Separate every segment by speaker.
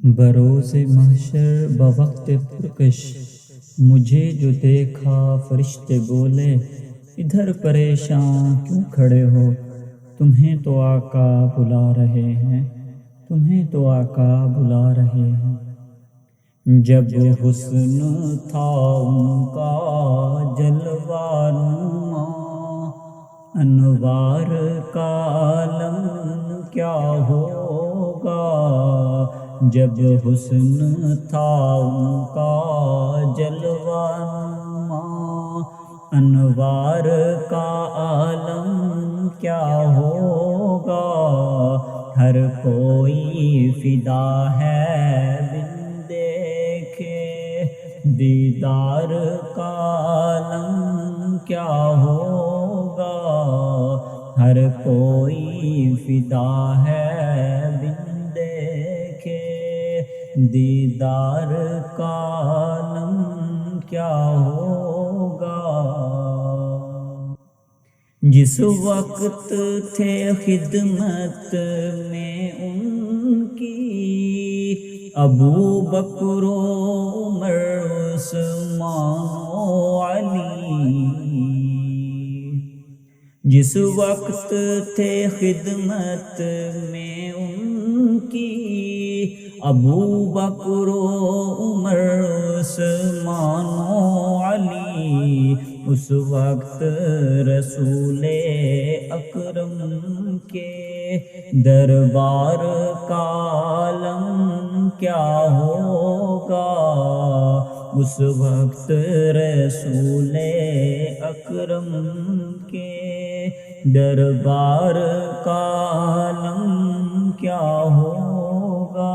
Speaker 1: بروز محشر بوقت پرکش مجھے جو دیکھا فرشتے بولے ادھر پریشان کیوں کھڑے ہو، تمہیں تو آقا بلا رہے ہیں، تمہیں تو آقا بلا رہے ہیں۔ جب حسن تھا ان کا جلوہ نما، انوار کا عالم کیا ہوگا۔ جب حسن تھا ان کا جلوہ نما، انوار کا عالم کیا ہوگا۔ ہر کوئی فدا ہے بن دیکھے دیدار کا عالم کیا ہوگا۔ ہر کوئی فدا ہے بن دیکھے دیدار کا عالم کیا ہوگا۔ جس وقت تھے خدمت میں ان کی ابو بکر و عمر عثمان و علی، جس وقت تھے خدمت میں ان کی ابو بکر و عمر عثمان و علی، اس وقت رسول اکرم کے دربار کا عالم کیا ہوگا۔ اس وقت رسول اکرم کے دربار کا عالم کیا ہوگا۔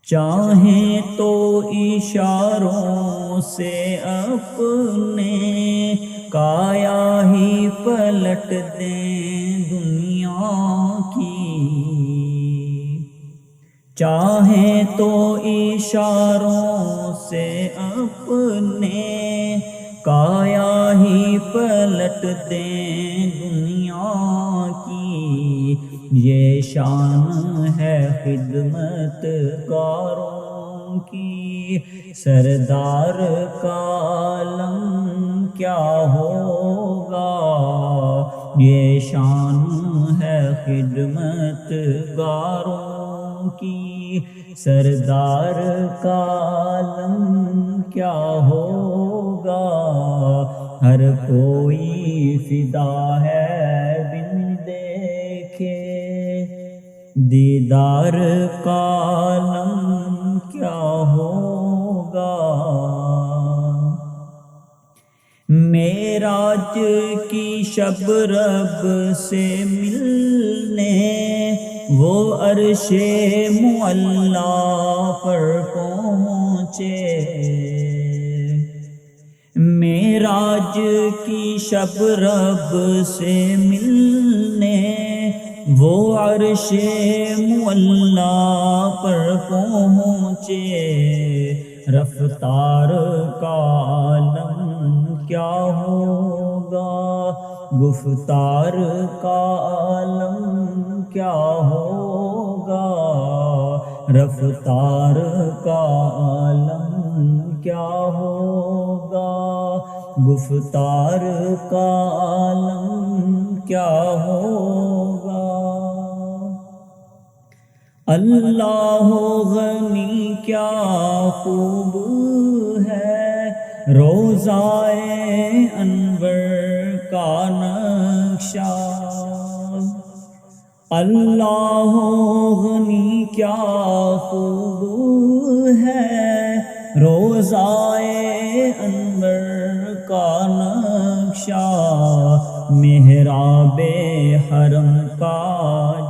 Speaker 1: چاہیں تو اشاروں سے اپنے کایا ہی پلٹ دیں دنیا کی، چاہیں تو اشاروں سے اپنے کایا ہی پلٹ دیں دنیا کی۔ یہ شان ہے خدمت گاروں کی، سردار کا عالم کیا ہوگا۔ یہ شان ہے خدمت گاروں کی، سردار کا عالم کیا ہوگا۔ ہر کوئی فدا ہے بن دیکھے دیدار کا عالم کیا ہوگا۔ معراج کی شب رب سے ملنے وہ عرش معلیٰ پر پہنچے، معراج کی شب رب سے ملنے وہ عرش معلیٰ پر پہنچے۔ رفتار کا عالم کیا ہوگا، گفتار کا عالم کیا ہوگا۔ رفتار کا عالم کیا ہوگا، گفتار کا عالم کیا ہوگا۔ اللہ غنی کیا خوب ہے روضائے انور کا نقشہ، اللہ غنی کیا خوب ہے روضائے انور کا نقشہ۔ محراب حرم کا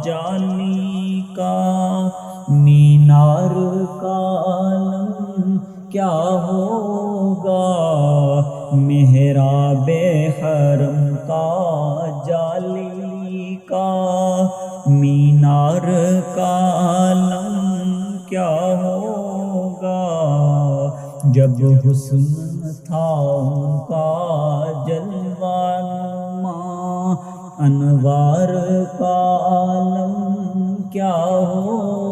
Speaker 1: جالی کا مینار کا عالم کیا ہوگا۔ محراب حرم کا جالی کا مینار کا عالم کیا ہوگا۔ جب حسن تھا ان کا جلوہ نما، انوار کا عالم کیا ہو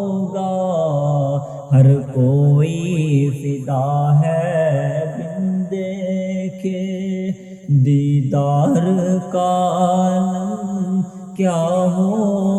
Speaker 1: کوئی فدا ہے بن دیکھے دیدار کا عالم کیا ہو